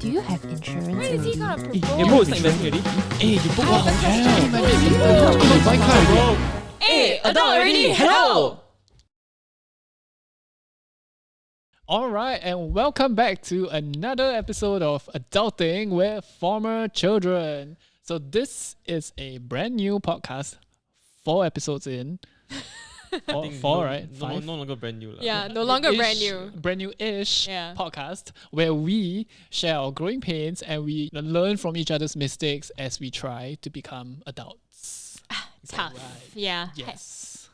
Do you have insurance? When is he gonna Hey, propose? bro, it's not investing already. Hey, you book one hotel. Hey, Buy car already. Hey, adult already. Hello. Alright, and welcome back to another episode of Adulting with Former Children. So this is a brand new podcast, 4 episodes in. Four, right? No, 5? no longer brand new. lah. Yeah, no longer brand new. Brand new-ish Yeah. podcast where we share our growing pains and we learn from each other's mistakes as we try to become adults. Is that Tough. right? Yeah. Yes.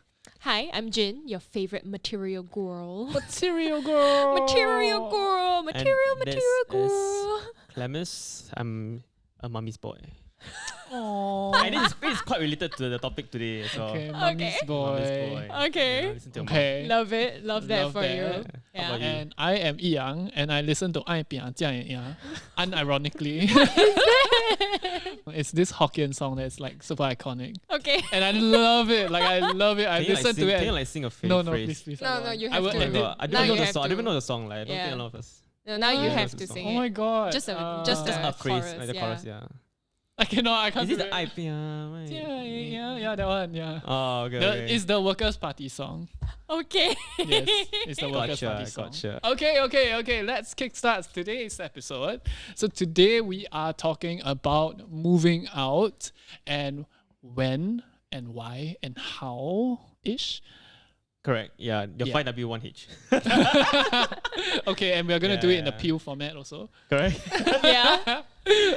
Hi, I'm Jin, your favorite material girl. Material girl. Material girl. Material this girl. Clemus, I'm a mummy's boy. Aww. And it's quite related to the topic today. So Okay, mummy's boy. Mummy's boy. Okay. Yeah, listen to your Okay. Love it. Love that Love for that. you. How Yeah. about you? And I am Yi Yang, and I listen to Ai Piang Jia Yang, unironically. It's this Hokkien song that's like super iconic. Okay. And I love it. Like, I love it. I Can you listen sing, to it. Can you and- like sing a no, phrase? please, please. I No, don't no, want. you I have will to. Oh my edit. god, I Now don't know you the have song. I don't even to. know the song. Like, I don't Yeah. think a lot of us. No, now you What? have to sing Oh my it. god. Just a Just Yeah. a phrase, chorus, like the yeah. chorus, yeah. I cannot. I can't Is it do the it. I Piang? Yeah, that one. Yeah. Oh, okay. okay. It's the Workers' Party song. Okay. Yes, it's the Workers' Gotcha, Party song. gotcha. Okay. Let's kickstart today's episode. So today we are talking about moving out and when and why and how ish. Correct. Yeah, your Yeah. 5W1H. Okay, and we're gonna do it in the Yeah. peel format also. Correct. Yeah.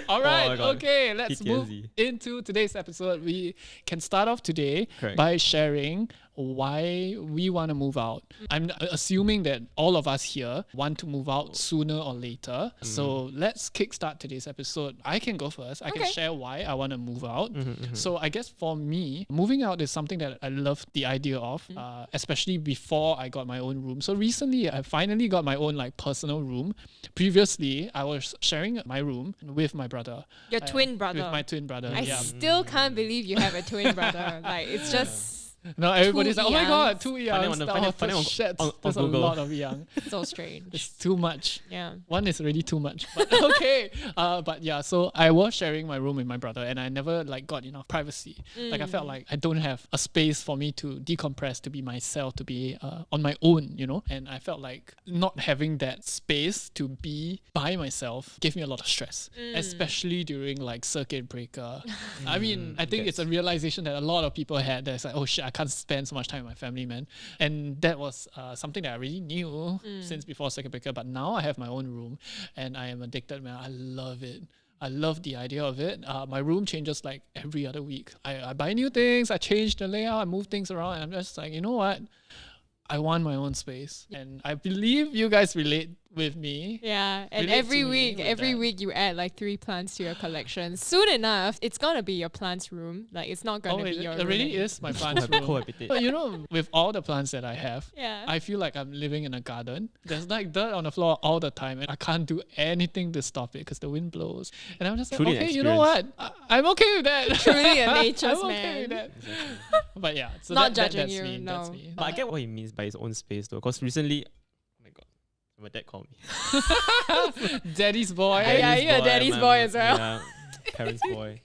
All right. my God. Okay, let's move PTSD. into today's episode. We can start off today Correct. by sharing why we want to move out. I'm assuming that all of us here want to move out sooner or later. So let's kickstart today's episode. I can go first. I can Okay. share why I want to move out. Mm-hmm, So I guess for me, moving out is something that I love the idea of, especially before I got my own room. So recently, I finally got my own like personal room. Previously, I was sharing my room with my brother. Your twin brother. With my twin brother. I yeah. still can't believe you have a twin brother. Like, it's just Now everybody's like, oh my god, Yangs. 2 Find it youngs. on the- Oh, find it- find it on- shit, on there's a Google. lot of young. so strange. It's too much. Yeah. One is already too much. But okay. But yeah, so I was sharing my room with my brother and I never like got enough privacy. Like I felt like I don't have a space for me to decompress, to be myself, to be on my own, you know? And I felt like not having that space to be by myself gave me a lot of stress, especially during like circuit breaker. I mean, I think it's a realization that a lot of people had that's like, oh shit, I can't spend so much time with my family, man. And that was something that I really knew since before circuit breaker, but now I have my own room and I am addicted, man. I love it. I love the idea of it. My room changes like every other week. I buy new things, I change the layout, I move things around, and I'm just like, you know what? I want my own space. And I believe you guys relate with me. Yeah, and Relate every to me with every that. week you add like 3 plants to your collection. Soon enough, it's gonna be your plants room. Like, it's not gonna be your it room really anymore. is my plants room. Cohabitate. But you know, with all the plants that I have, Yeah. I feel like I'm living in a garden. There's like dirt on the floor all the time, and I can't do anything to stop it because the wind blows. And I'm just like, Truly an okay, you know what? I'm okay with that. Truly a nature's I'm okay with man. that. But yeah, so Not that's judging you, me. That's no. me. But I get what he means by his own space though, because recently, oh my god, my dad called me. Daddy's boy. Yeah, you're a daddy's boy as well. Yeah, parents' boy.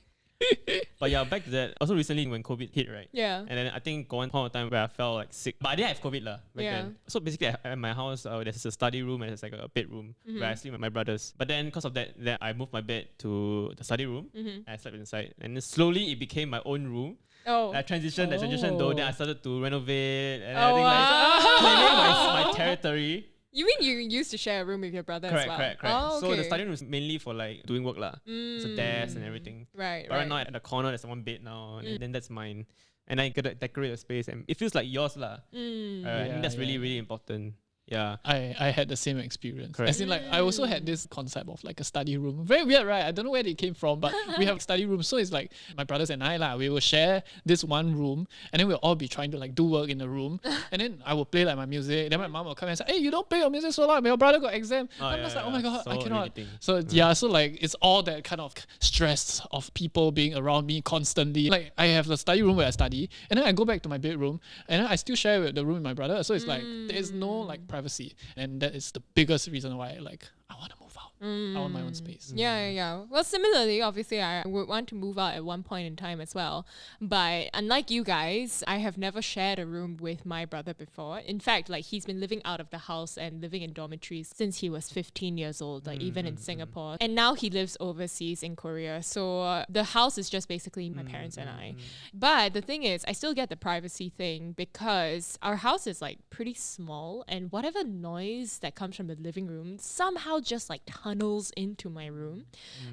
But yeah, back to that. Also recently when COVID hit, right? Yeah. And then I think one point of time where I felt like sick, but I didn't have COVID lah back Yeah. then. So basically, at my house, there's a study room and there's like a bedroom where I sleep with my brothers. But then because of that, I moved my bed to the study room. And I slept inside, and then slowly it became my own room. Oh. I transitioned though. Then I started to renovate and Oh, everything wow. claiming my territory. You mean you used to share a room with your brother as well? Correct. Oh, So the okay. study room is mainly for like doing work lah. It's a desk and everything. Right, But right now at the corner there's one bed now, and then that's mine. And I gotta decorate the space, and it feels like yours lah. I Yeah, think that's yeah. really important. Yeah. I had the same experience. Correct. As in, like, I also had this concept of like a study room. Very weird, right? I don't know where it came from, but we have a study room. So it's like my brothers and I, we will share this one room, and then we'll all be trying to like do work in the room. And then I will play like my music. Then my mom will come and say, hey, you don't play your music so loud. Your brother got exam. Oh, I'm yeah, just like, oh yeah. my God, I So cannot. irritating. So yeah, so like it's all that kind of stress of people being around me constantly. Like I have the study room where I study, and then I go back to my bedroom, and then I still share with the room with my brother. So it's like there is no like privacy, and that is the biggest reason why like I want to move out. I want my own space. Yeah. Well, similarly, obviously, I would want to move out at one point in time as well. But unlike you guys, I have never shared a room with my brother before. In fact, like he's been living out of the house and living in dormitories since he was 15 years old, like even in Singapore. And now he lives overseas in Korea. So the house is just basically my parents and I. But the thing is, I still get the privacy thing because our house is like pretty small, and whatever noise that comes from the living room somehow just like tunnels into my room.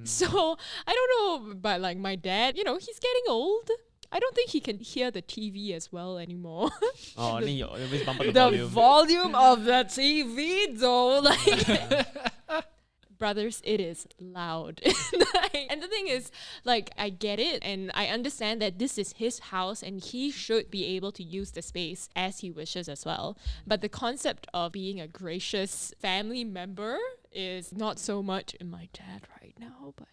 So I don't know, but like my dad, he's getting old. I don't think he can hear the TV as well anymore. Oh, then you always bump up the The volume. volume of the TV though, like brothers, it is loud. And the thing is, like, I get it and I understand that this is his house and he should be able to use the space as he wishes as well. But the concept of being a gracious family member is not so much in my dad right now, but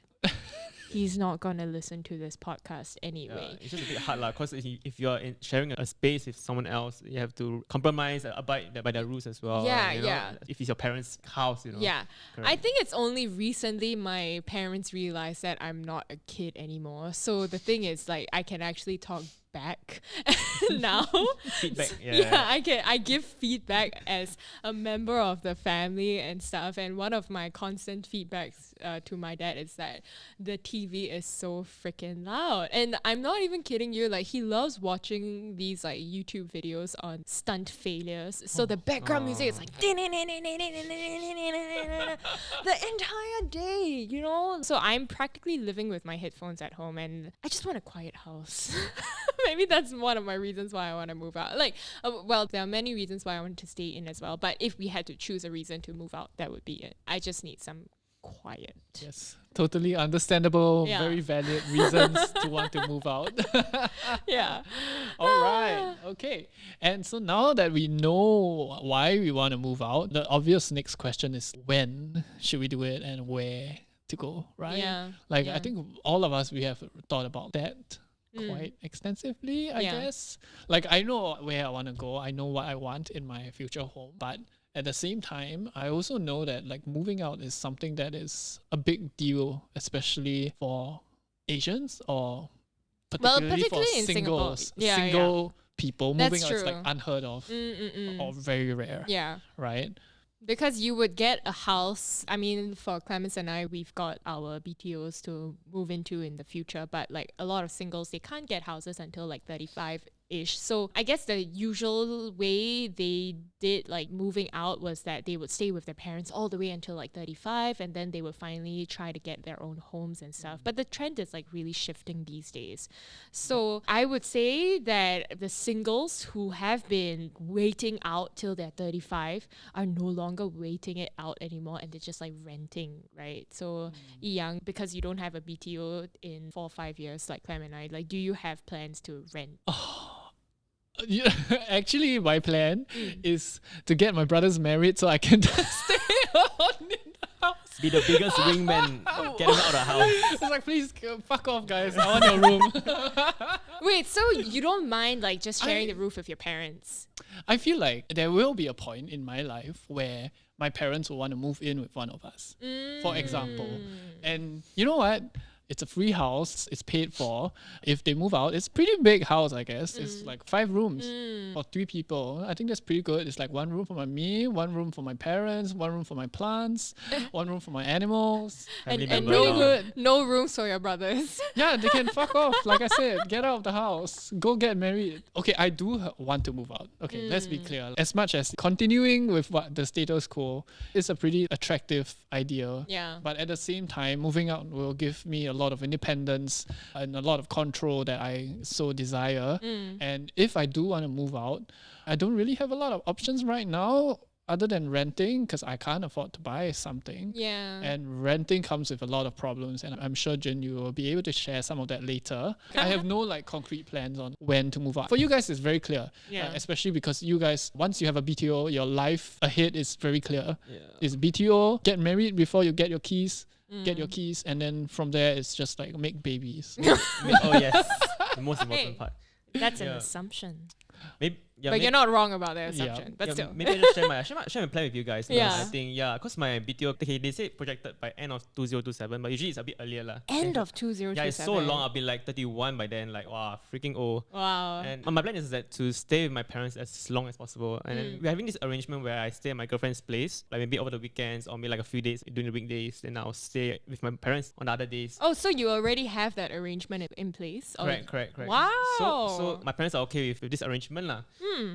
he's not gonna listen to this podcast anyway. It's just a bit hard because if you're sharing a space with someone else, you have to compromise, abide by the rules as well. Yeah. If it's your parents' house, Yeah. Correct. I think it's only recently my parents realized that I'm not a kid anymore. So the thing is, like, I can actually talk back now. Feedback. Yeah, I give feedback as a member of the family and stuff. And one of my constant feedbacks to my dad is that the TV is so freaking loud. And I'm not even kidding you. Like, he loves watching these like YouTube videos on stunt failures. So the background music is like the entire day, So I'm practically living with my headphones at home, and I just want a quiet house. Maybe that's one of my reasons why I want to move out. Like, well, there are many reasons why I want to stay in as well. But if we had to choose a reason to move out, that would be it. I just need some quiet. Yes, totally understandable, Yeah. very valid reasons to want to move out. Yeah. All right, okay. And so now that we know why we want to move out, the obvious next question is when should we do it and where to go, right? Yeah. Like, yeah. I think all of us, we have thought about that quite extensively, I Yeah. guess. Like, I know where I want to go. I know what I want in my future home. But at the same time, I also know that like moving out is something that is a big deal, especially for Asians or particularly for particularly in Singapore. Yeah, single people. That's Moving out is like true. unheard of or very rare, Yeah. right? Because you would get a house. I mean, for Clemens and I, we've got our BTOs to move into in the future. But like a lot of singles, they can't get houses until like 35-ish. So I guess the usual way they did like moving out was that they would stay with their parents all the way until like 35, and then they would finally try to get their own homes and stuff. But the trend is like really shifting these days. So I would say that the singles who have been waiting out till they're 35 are no longer waiting it out anymore, and they're just like renting, right? So Young, because you don't have a BTO in 4 or 5 years like Clem and I, like, do you have plans to rent? Yeah, actually, my plan is to get my brothers married so I can stay on in the house. Be the biggest wingman. Get him out of the house. It's like, please fuck off, guys. I want your room. Wait, so you don't mind like just sharing the roof with your parents? I feel like there will be a point in my life where my parents will want to move in with one of us, for example. And you know what? It's a free house. It's paid for. If they move out, it's a pretty big house, I guess. It's like 5 rooms for 3 people. I think that's pretty good. It's like 1 room for me, 1 room for my parents, 1 room for my plants, 1 room for my animals. Family And member. Pretty good. no rooms for your brothers. Yeah, they can fuck off. Like I said, get out of the house. Go get married. Okay, I do want to move out. Okay, let's be clear. As much as continuing with what the status quo is a pretty attractive idea. Yeah. But at the same time, moving out will give me a lot of independence and a lot of control that I so desire. And if I do want to move out, I don't really have a lot of options right now other than renting, because I can't afford to buy something. Yeah. And renting comes with a lot of problems, and I'm sure, Jin, you will be able to share some of that later. I have no like concrete plans on when to move out. For you guys, it's very clear, Yeah. especially because you guys, once you have a BTO, your life ahead is very clear. Yeah. It's BTO, get married before you get your keys, get your keys, and then from there, it's just like make babies. Oh yes, the most important Hey. part. That's an Yeah. assumption. Maybe Yeah, but may- you're not wrong about that Yeah. assumption. But yeah, still. maybe I just share my plan with you guys. lah. Yeah. I think cause my BTO, okay, they say projected by end of 2027, but usually it's a bit earlier lah. End of 2027. Yeah, it's so long. I'll be like 31 by then. Like wow, freaking old. Wow. And my plan is that to stay with my parents as long as possible. And then we're having this arrangement where I stay at my girlfriend's place, like maybe over the weekends or maybe like a few days during the weekdays. Then I'll stay with my parents on the other days. Oh, so you already have that arrangement in place? Or- Correct. Wow. So my parents are okay with this arrangement lah.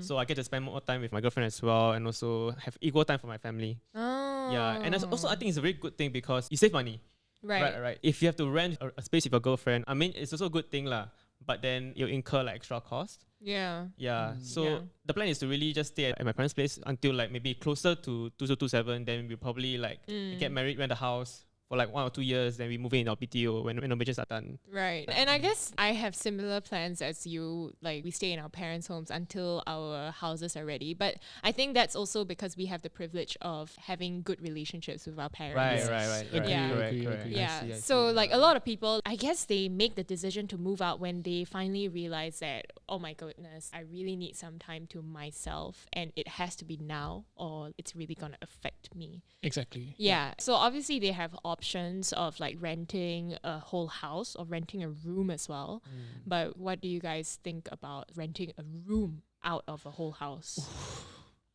So I get to spend more time with my girlfriend as well, and also have equal time for my family. Oh. Yeah, and also I think it's a very good thing because you save money. Right. Right. If you have to rent a space with your girlfriend, I mean it's also a good thing lah. But then you'll incur like extra cost. Yeah. Yeah. So Yeah. the plan is to really just stay at my parents' place until like maybe closer to 2027. Then we'll probably like get married, rent a house for like 1 or 2 years. Then we move in our BTO when the majors are done. Right. And I guess I have similar plans as you. Like we stay in our parents' homes until our houses are ready. But I think that's also because we have the privilege of having good relationships with our parents. Right. Yeah. Agree. Yeah. I see, So like a lot of people, I guess they make the decision to move out when they finally realize that, oh my goodness, I really need some time to myself and it has to be now or it's really gonna affect me. Exactly. Yeah. So obviously they have options of like renting a whole house or renting a room as well. But what do you guys think about renting a room out of a whole house?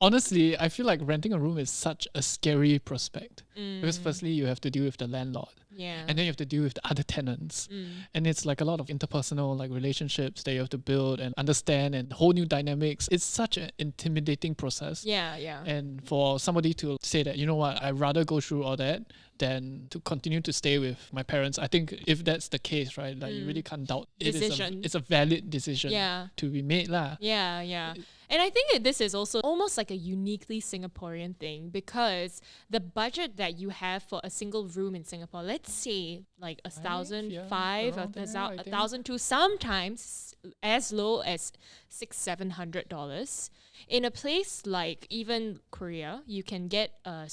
Honestly, I feel like renting a room is such a scary prospect because firstly you have to deal with the landlord, Yeah. and then you have to deal with the other tenants, and it's like a lot of interpersonal like relationships that you have to build and understand and whole new dynamics. It's such an intimidating process. Yeah. And for somebody to say that, you know what, I'd rather go through all that than to continue to stay with my parents. I think if that's the case, right, like you really can't doubt it. Decision. It's a valid decision Yeah. to be made lah. Yeah. And I think that this is also almost like a uniquely Singaporean thing because the budget that you have for a single room in Singapore, let's say like a thousand yeah, five, around there, I think. 1,002, sometimes as low as $600-700. In a place like even Korea, you can get a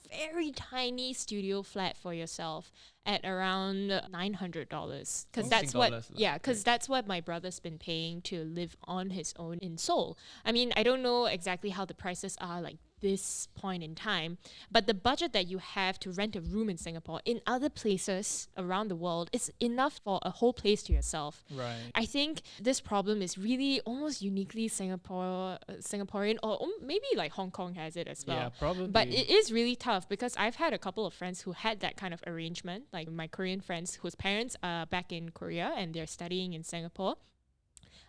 very tiny studio flat for yourself at around $900 because that's Sing what dollars lah. because that's what my brother's been paying to live on his own in Seoul. I mean, I don't know exactly how the prices are like this point in time, but the budget that you have to rent a room in Singapore in other places around the world is enough for a whole place to yourself. Right. I think this problem is really almost uniquely Singaporean, or maybe like Hong Kong has it as well. Yeah, probably. But it is really tough because I've had a couple of friends who had that kind of arrangement, like my Korean friends whose parents are back in Korea and they're studying in Singapore.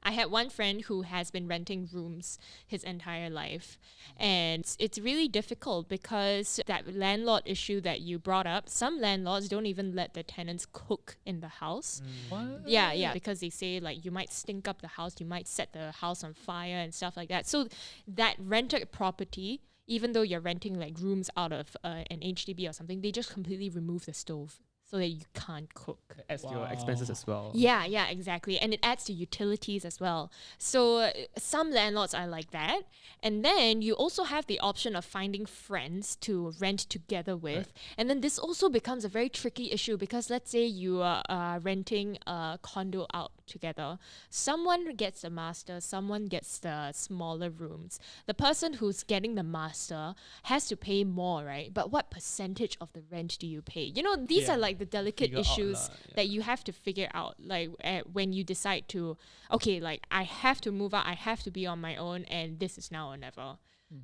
I had one friend who has been renting rooms his entire life. And it's really difficult because that landlord issue that you brought up, some landlords don't even let the tenants cook in the house. What? Yeah, because they say like you might stink up the house, you might set the house on fire and stuff like that. So that rented property, even though you're renting like rooms out of an HDB or something, they just completely remove the stove so that you can't cook. Adds to your expenses as well. Yeah, exactly. And it adds to utilities as well. So some landlords are like that. And then you also have the option of finding friends to rent together with. And then this also becomes a very tricky issue because let's say you are renting a condo out together. Someone gets the master, someone gets the smaller rooms. The person who's getting the master has to pay more, right? But what percentage of the rent do you pay? You know, these Yeah. are like the delicate Figure out issues lah, yeah. that you have to figure out, like when you decide to, okay, like I have to move out, I have to be on my own, and this is now or never.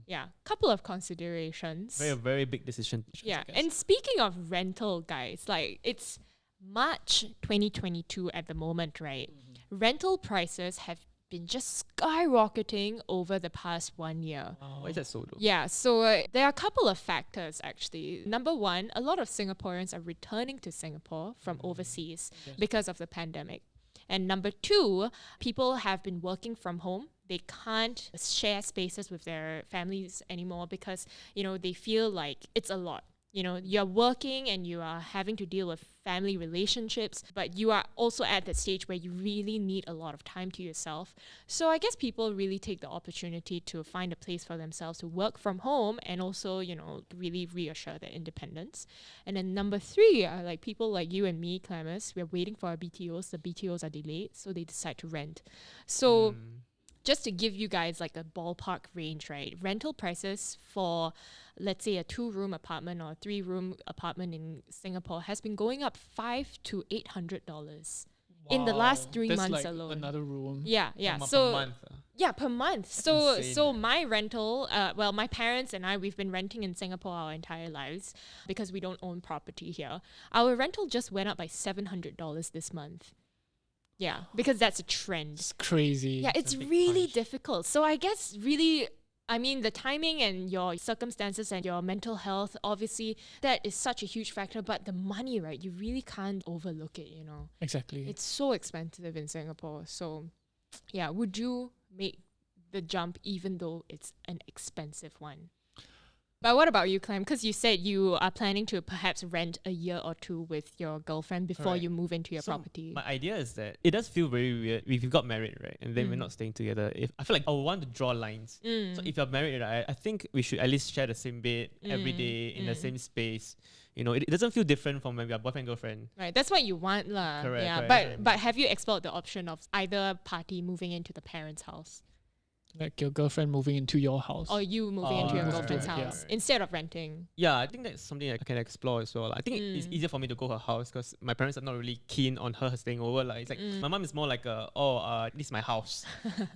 Yeah, couple of considerations. Very big decision. Yeah, I guess. and speaking of rental, guys, like it's March 2022 at the moment, right? Rental prices have been just skyrocketing over the past 1 year. Why is that so though? Yeah, so there are a couple of factors actually. Number one, a lot of Singaporeans are returning to Singapore from overseas because of the pandemic. And number two, people have been working from home. They can't share spaces with their families anymore because, you know, they feel like it's a lot. You know, you're working and you are having to deal with family relationships, but you are also at that stage where you really need a lot of time to yourself. So I guess people really take the opportunity to find a place for themselves to work from home and also, you know, really reassure their independence. And then number three are like people like you and me, Clemens. We're waiting for our BTOs. The BTOs are delayed, so they decide to rent. So just to give you guys like a ballpark range, right? Rental prices for, let's say, a 2-room apartment or a 3-room apartment in Singapore has been going up $500 to $800 in the last 3 That's months like alone. another room. Yeah, yeah. Per So month. yeah, per month. So insane, so man. my rental, well, my parents and I, we've been renting in Singapore our entire lives because we don't own property here. Our rental just went up by $700 this month. Yeah, because that's a trend. It's crazy. Yeah, it's a big really punch. difficult. So I guess really, I mean, the timing and your circumstances and your mental health, obviously, that is such a huge factor. But the money, right? You really can't overlook it, you know. Exactly. It's so expensive in Singapore. So, yeah, would you make the jump even though it's an expensive one? But what about you, Clem? Because you said you are planning to perhaps rent a year or two with your girlfriend before Correct. you move into your So property. My idea is that it does feel very weird if you got married, right? And then we're not staying together. If I feel like I would want to draw lines. So if you're married, right, I think we should at least share the same bed every day in the same space. You know, it doesn't feel different from when we are boyfriend girlfriend. Right, that's what you want, lah. Correct, Yeah, correct. but have you explored the option of either party moving into the parents' house Like your girlfriend moving into your house. or you moving into your right, girlfriend's right, house yeah. instead of renting? Yeah, I think that's something I can explore as well. I think it's easier for me to go her house because my parents are not really keen on her staying over. Like, it's like my mom is more like, this is my house.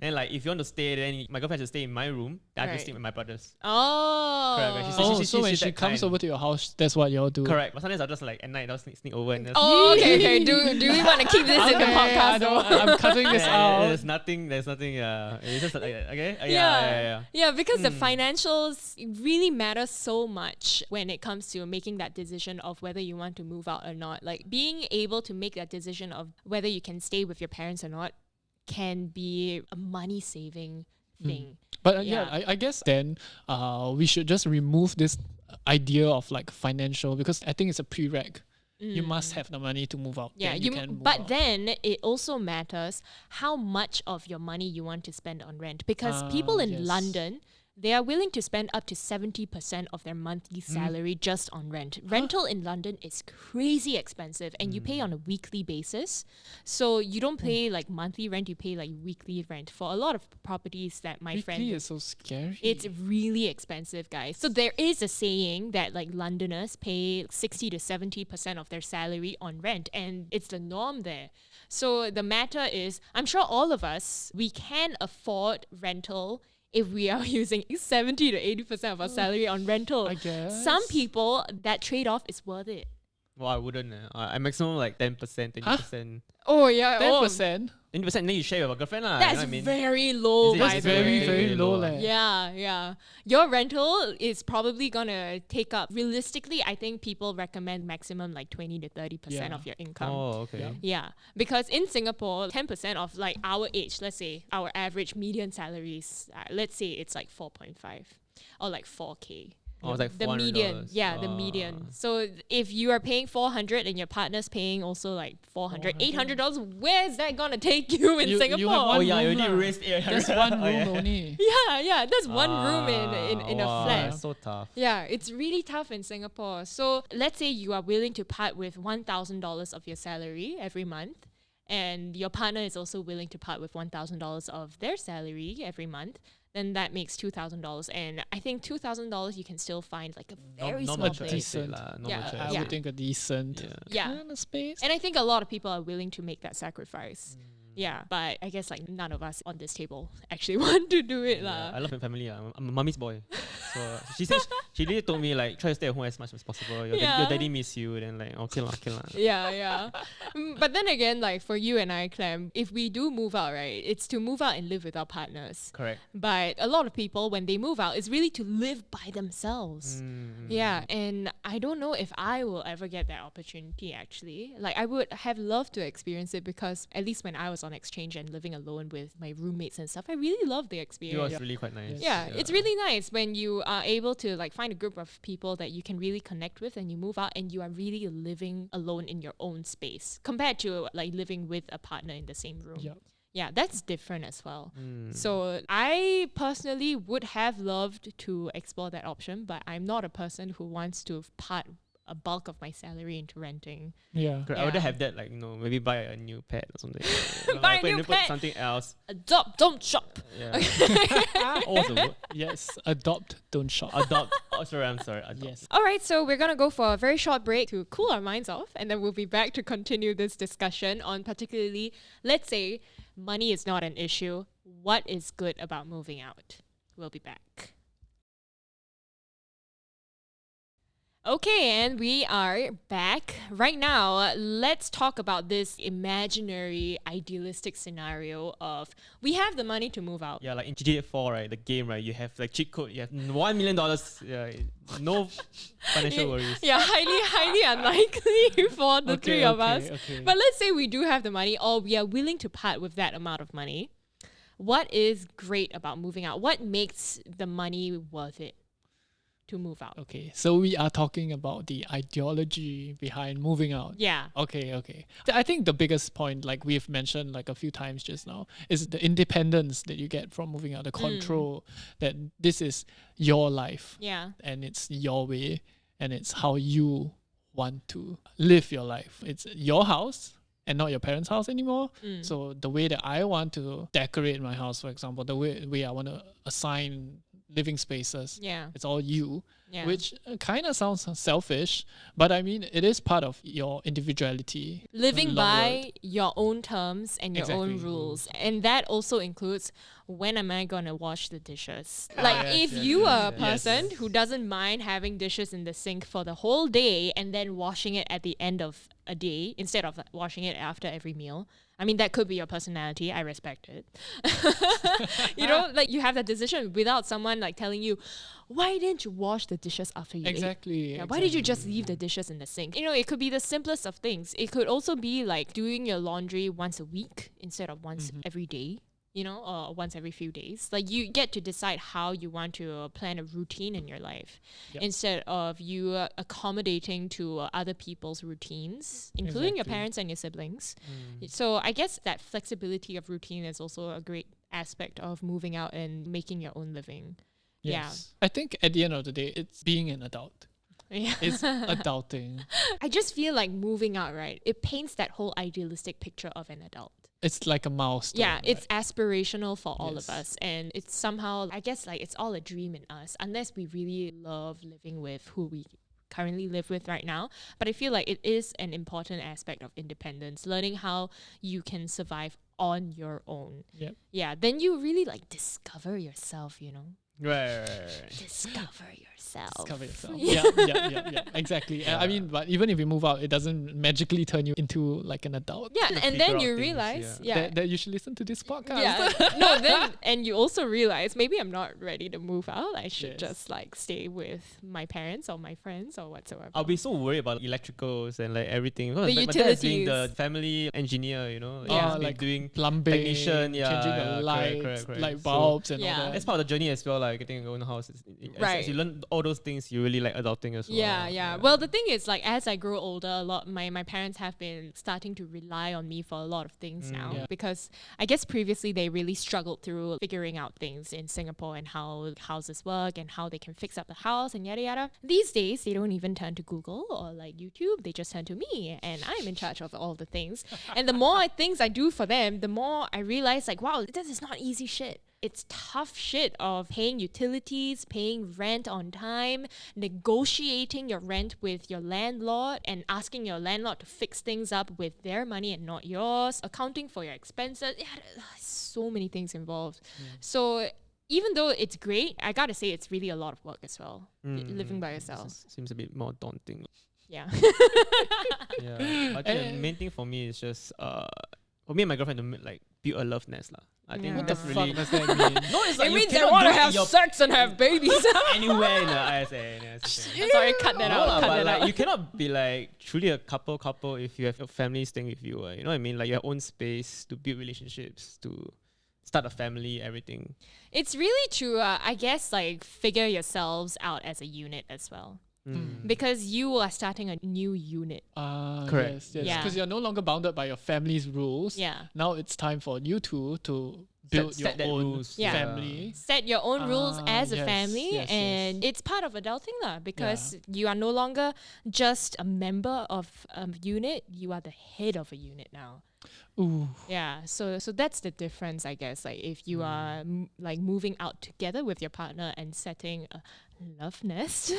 And like, if you want to stay, then my girlfriend has to stay in my room. Then I Right. can stay with my brothers. Oh, Correct, So when she's she that comes kind. over to your house, that's what y'all do. Correct. But sometimes I'll just like at night I'll sneak over and just Oh, okay. Do we want to keep this in the Okay, I podcast? don't- though? I'm cutting this out. There's nothing. It's just like, okay. Yeah, because the financials really matter so much when it comes to making that decision of whether you want to move out or not. Like being able to make that decision of whether you can stay with your parents or not can be a money saving thing. But Yeah. I guess then we should just remove this idea of like financial because I think it's a prereq. You must have the money to move out. Yeah, then you can move but out. then it also matters how much of your money you want to spend on rent because people in yes. London, they are willing to spend up to 70% of their monthly salary just on rent. Rental in London is crazy expensive and you pay on a weekly basis. So you don't pay like monthly rent, you pay like weekly rent. For a lot of properties that my friend Weekly is so scary. it's really expensive, guys. So there is a saying that like Londoners pay 60 to 70% of their salary on rent, and it's the norm there. So the matter is, I'm sure all of us, we can afford rental if we are using 70 to 80% of our salary on rental. I guess. Some people, that trade-off is worth it. Well, I wouldn't. I maximum like 10%, 20%. Oh yeah, 10%. 20%, then you share with your girlfriend lah. That's you know what I mean? very low, Is it- by That's the way. very, very low. low, Leh. Yeah, yeah. Your rental is probably gonna take up, realistically, I think people recommend maximum like 20 to 30% Yeah. of your income. Oh, okay. Yeah. Yeah, because in Singapore, 10% of like our age, let's say our average median salaries, let's say it's like 4.5 or like 4K. Oh, it's like The median, $400. yeah, the median. So if you are paying 400 and your partner's paying also like 400, $800, where's that gonna take you in You- you have Singapore? one Oh yeah, you room already lah. raised 800. That's one Oh, room yeah. only. Yeah, that's one room in a Wow, flat. That's so tough. Yeah, it's really tough in Singapore. So let's say you are willing to part with $1,000 of your salary every month, and your partner is also willing to part with $1,000 of their salary every month. Then that makes $2,000, and I think $2,000 you can still find like a very Not small much place. decent. Yeah, I yeah. would think a decent Yeah. kind of space. And I think a lot of people are willing to make that sacrifice. Yeah, but I guess like none of us on this table actually want to do it lah. I love my family. I'm a mommy's boy. So she said she really told me like try to stay at home as much as possible. Your Yeah. daddy miss you. Then like okay lah. Yeah. But then again, like for you and I, Clem, if we do move out, right, it's to move out and live with our partners. Correct. But a lot of people, when they move out, it's really to live by themselves. Yeah, and I don't know if I will ever get that opportunity actually. Like I would have loved to experience it because at least when I was on exchange and living alone with my roommates and stuff, I really loved the It experience. was really quite nice. Yeah, it's really nice when you are able to like find a group of people that you can really connect with and you move out and you are really living alone in your own space compared to like living with a partner in the same room. Yeah. Yeah, that's different as well. So I personally would have loved to explore that option, but I'm not a person who wants to part a bulk of my salary into renting. Yeah. Correct. I would Yeah. have that, like, maybe buy a new pet or something. Buy a Put- new put pet. something else. Adopt, don't shop. Yeah. What was the word? Yes. Adopt, don't shop. Adopt. Oh, sorry, I'm sorry. Adopt. Yes. All right, so we're going to go for a very short break to cool our minds off, and then we'll be back to continue this discussion on particularly, let's say, money is not an issue. What is good about moving out? We'll be back. Okay, and we are back. Right now, let's talk about this imaginary, idealistic scenario of we have the money to move out. Yeah, like in GTA 4, right, the game, right, you have like cheat code, you have $1 million, yeah, no financial worries. Yeah, highly unlikely for the three of us. Okay. But let's say we do have the money or we are willing to part with that amount of money. What is great about moving out? What makes the money worth it to move out? Okay, so we are talking about the ideology behind moving out. Yeah. Okay. I think the biggest point, like we've mentioned like a few times just now, is the independence that you get from moving out, the control that this is your life Yeah. and it's your way and it's how you want to live your life. It's your house and not your parents' house anymore. So the way that I want to decorate my house, for example, the way I want to assign living spaces, Yeah. it's all you, Yeah. which kind of sounds selfish, but I mean, it is part of your individuality. Living Long by word. your own terms and your own Exactly. rules. And that also includes when am I going to wash the dishes? Ah, Like yes, if yes, you yes, are a yes. person who doesn't mind having dishes in the sink for the whole day and then washing it at the end of a day instead of like, washing it after every meal. I mean, that could be your personality. I respect it. You know, like you have that decision without someone like telling you, why didn't you wash the dishes after you ate? Exactly. Yeah, why did you just leave the dishes in the sink? You know, it could be the simplest of things. It could also be like doing your laundry once a week instead of once every day, you know, or once every few days. Like you get to decide how you want to plan a routine in your life Yep. instead of you accommodating to other people's routines, including your Exactly. parents and your siblings. So I guess that flexibility of routine is also a great aspect of moving out and making your own living. Yes. I think at the end of the day, it's being an adult. Yeah. It's adulting. I just feel like moving out, right? It paints that whole idealistic picture of an adult. It's like a milestone. Yeah, right? it's aspirational for all of Yes. us. And it's somehow, I guess, like it's all a dream in us, unless we really love living with who we currently live with right now. But I feel like it is an important aspect of independence, learning how you can survive on your own. Yep. Yeah, then you really like discover yourself, you know? Right. Discover yourself. Discover yourself. Yeah. Exactly. I mean, but even if you move out, it doesn't magically turn you into like an adult. Yeah, To and figure then out you things, realize, That you should listen to this podcast. Yeah. No, then and you also realize maybe I'm not ready to move out. I should Yes. just like stay with my parents or my friends or whatsoever. I'll be so worried about electricals and like everything. Because The my dad is being the utilities. family engineer, you know. Yeah. He's been Like doing plumbing, technician, yeah, changing yeah, the correct, lights, correct. light So bulbs and Yeah. all that's that. part of the journey as well, like getting your own house. Right. As you learn all those things, you really like adulting as well. Yeah. Well, the thing is, like, as I grow older, a lot my parents have been starting to rely on me for a lot of things now Yeah. because I guess previously they really struggled through figuring out things in Singapore and how houses work and how they can fix up the house and yada yada. These days, they don't even turn to Google or like YouTube. They just turn to me, and I'm in charge of all the things. And the more things I do for them, the more I realize, like, wow, this is not easy shit. It's tough shit of paying utilities, paying rent on time, negotiating your rent with your landlord and asking your landlord to fix things up with their money and not yours, accounting for your expenses. Yeah, there's so many things involved. So even though it's great, I gotta say it's really a lot of work as well, living by yourself. Seems a bit more daunting. Yeah. Yeah. But I think the main thing for me is just for me and my girlfriend to like build a love nest lah. I think Yeah. What the that's fuck really does that mean? no, it's It like you means they cannot want to do it have your sex and have babies. anywhere in the ISA. I'm sorry, cut that No out. lah, Cut but that like out. you cannot be like truly a couple if you have your family staying with you. You know what I mean? Like your own space to build relationships, to start a family, everything. It's really true. I guess like figure yourselves out as a unit as well. Because you are starting a new unit. Correct. Yes, yes. Yeah. Because you're no longer bounded by your family's rules. Yeah. Now it's time for you two to build Set your that own rules. Yeah. family. Set your own rules as a yes, family, yes, and it's part of adulting lah, because you are no longer just a member of a unit, you are the head of a unit now. Ooh. Yeah, so that's the difference, I guess. Like if you are like moving out together with your partner and setting a love nest.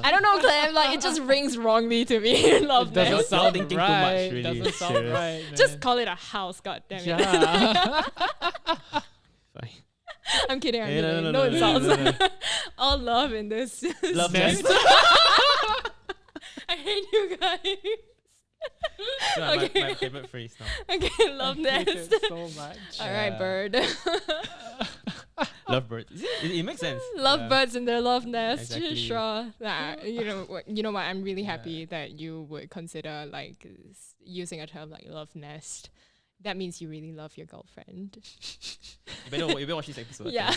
I don't know, Clem. Like it just rings wrongly to me. Love It doesn't nest. You're sound thinking too right. much, really. Doesn't sound Serious. right. Man. Just call it a house. God damn it. yeah. Fine. I'm kidding. I'm Hey, kidding. no, No, no, no, insults. no, no, no. All love in this. Love Nest. nest. I hate you guys. My favorite phrase now. Okay, love I hate nest. it so much. All right, Yeah. bird. Lovebirds. It makes sense. Love Yeah. birds in their love nest. Exactly. Sure. Nah, you know what? I'm really happy that you would consider like using a term like love nest. That means you really love your girlfriend. You better watch this episode. Yeah.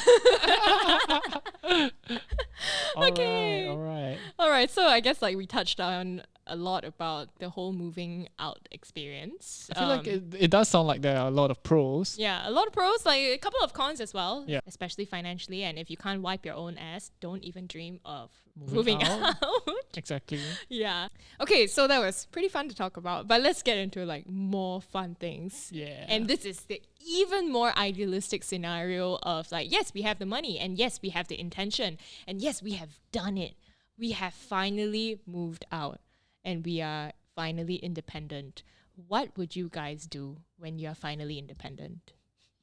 Okay. All right. All right. So I guess like we touched on a lot about the whole moving out experience. I feel like it does sound like there are a lot of pros. Yeah, a lot of pros, like a couple of cons as well. Yeah. Especially financially, and if you can't wipe your own ass, don't even dream of Moving moving out. out. Exactly. Yeah. Okay, so that was pretty fun to talk about, but let's get into like more fun things. Yeah. And this is the even more idealistic scenario of like, yes, we have the money, and yes, we have the intention, and yes, we have done it. We have finally moved out, and we are finally independent. What would you guys do when you are finally independent?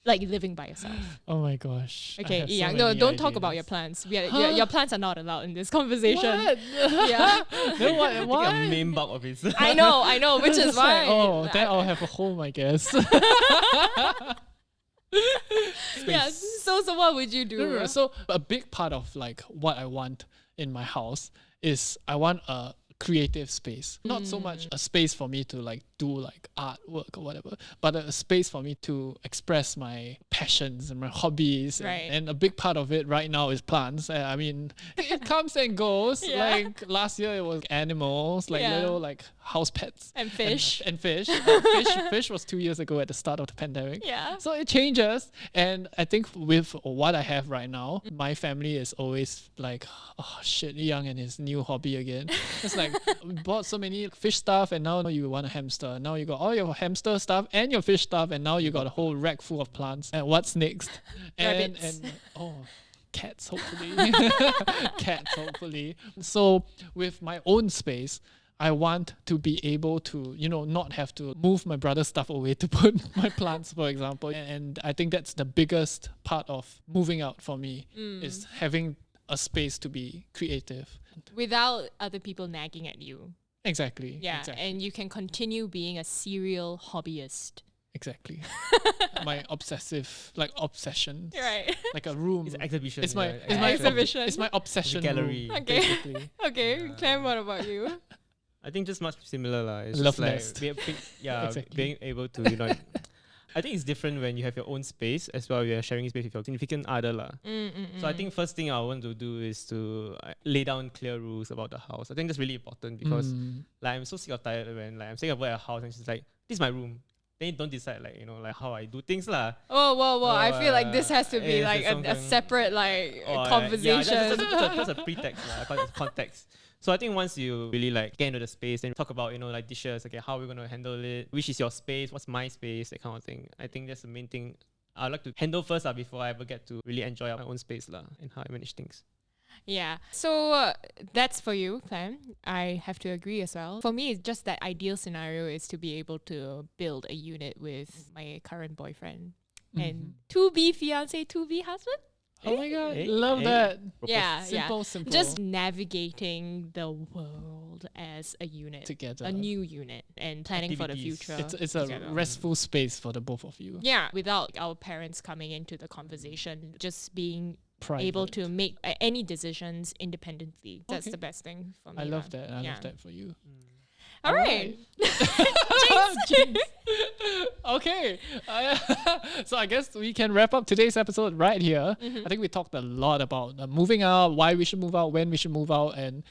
Like living by yourself. Oh my gosh. I Okay, have so Yang, no, many don't talk about your ideas. plans. Your, Huh? your plans are not allowed in this conversation. What? Yeah. No, what? I think What? a main bulk of it. I know, which is It's like, why. oh, then I'll have a home, I guess. Yeah. So what would you do? No. So a big part of like what I want in my house is I want a creative space. Not so much a space for me to like do like artwork or whatever, but a space for me to express my passions and my hobbies. Right. And a big part of it right now is plants. I mean, it comes and goes. Yeah. Like last year it was animals, like Yeah. little like house pets. And fish. And fish. Fish was 2 years ago at the start of the pandemic. Yeah. So it changes. And I think with what I have right now, my family is always like, oh shit, Young and his new hobby again. It's like, we bought so many fish stuff and now you want a hamster. Now you got all your hamster stuff and your fish stuff and now you got a whole rack full of plants. And what's next? Rabbits. And oh, cats hopefully. Cats hopefully. So with my own space, I want to be able to, not have to move my brother's stuff away to put my plants, for example. And I think that's the biggest part of moving out for me is having a space to be creative. Without other people nagging at you. Exactly. Yeah. Exactly. And you can continue being a serial hobbyist. Exactly. My obsessive, like obsession, Right. like a room. It's an exhibition. It's my, yeah, it's my Exhibition. It's my obsession gallery. room, Okay. basically. Okay. Yeah. Clem, what about you? I think just much similar lah. It's Love just like nest. Exactly. being able to I think it's different when you have your own space as well. You're sharing space with your significant other lah. So I think first thing I want to do is to lay down clear rules about the house. I think that's really important because like I'm so sick or tired when like I'm saying about a house and it's just like, this is my room. Then you don't decide like how I do things lah. Whoa. I feel like this has to be it's like a something- separate like Oh, conversation. Yeah, that's a pretext lah. I call it context. So I think once you really like get into the space, then talk about like dishes, okay, how we're gonna handle it, which is your space, what's my space, that kind of thing. I think that's the main thing I'd like to handle first before I ever get to really enjoy my own space and how I manage things. Yeah. So that's for you, Clem. I have to agree as well. For me, it's just that ideal scenario is to be able to build a unit with my current boyfriend and to be fiance, to be husband. Oh my god, Hey, love hey. that. Yeah, Simple. Just navigating the world as a unit, together. a new unit, and planning for the Activities. future. It's a together. restful space for the both of you. Yeah, without our parents coming into the conversation, just being Private. able to make any decisions independently. That's Okay. the best thing for me. I love lah. that. I Yeah. love that for you. All right. Jinx. Okay. So I guess we can wrap up today's episode right here. I think we talked a lot about moving out, why we should move out, when we should move out, and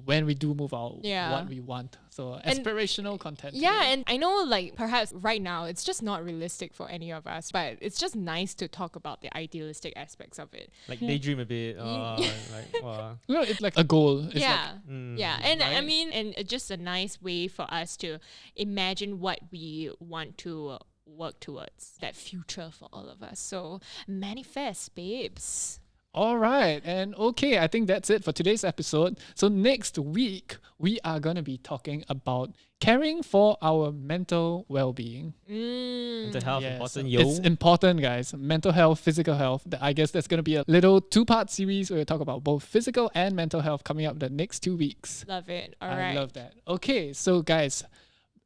when we do move out, Yeah. what we want. So aspirational content. Yeah, today. and I know like perhaps right now it's just not realistic for any of us, but it's just nice to talk about the idealistic aspects of it. Like daydream a bit. Like wow. You know, it's like a goal. It's Yeah. like, Yeah, and I right? mean, and just a nice way for us to imagine what we want to work towards, that future for all of us. So manifest, babes. all right. And okay, I think that's it for today's episode. So next week, we are going to be talking about caring for our mental well-being. Mental health Yes, important, yo. It's important, guys. Mental health, physical health. I guess that's going to be a little 2-part series where we talk about both physical and mental health coming up the next 2 weeks. Love it. All I right. love that. Okay, so guys,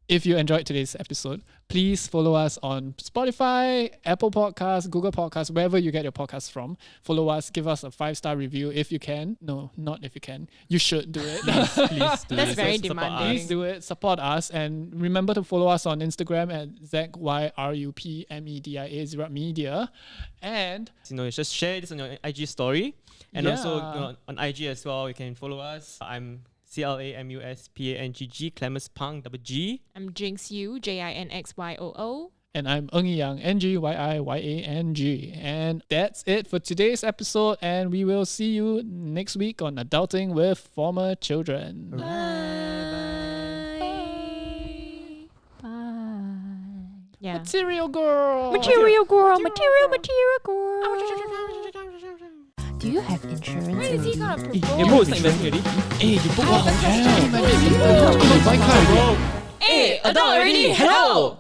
if you enjoyed today's episode, please follow us on Spotify, Apple Podcasts, Google Podcasts, wherever you get your podcasts from. Follow us, give us a 5-star review if you can. No, not if you can. You should do it. Please do That's it. very Support demanding. Please do it. Support us. And remember to follow us on Instagram at ZYRUPMEDIA, Zirap Media. And You know, just share this on your IG story, and also Yeah. on IG as well. You can follow us. I'm CLAMUSPANGG, Clemens Pang, double G. I'm Jinx Yu, JINXYOO. And I'm Ng Yang, NGYIYANG. And that's it for today's episode. And we will see you next week on Adulting with Former Children. Yeah. Material girl. Material girl, material girl. Do you have insurance? Why is he gonna propose? Your bro is not investing already. Hey, you book a hotel. Oh, You buy car already. Hey, adult already. Hello.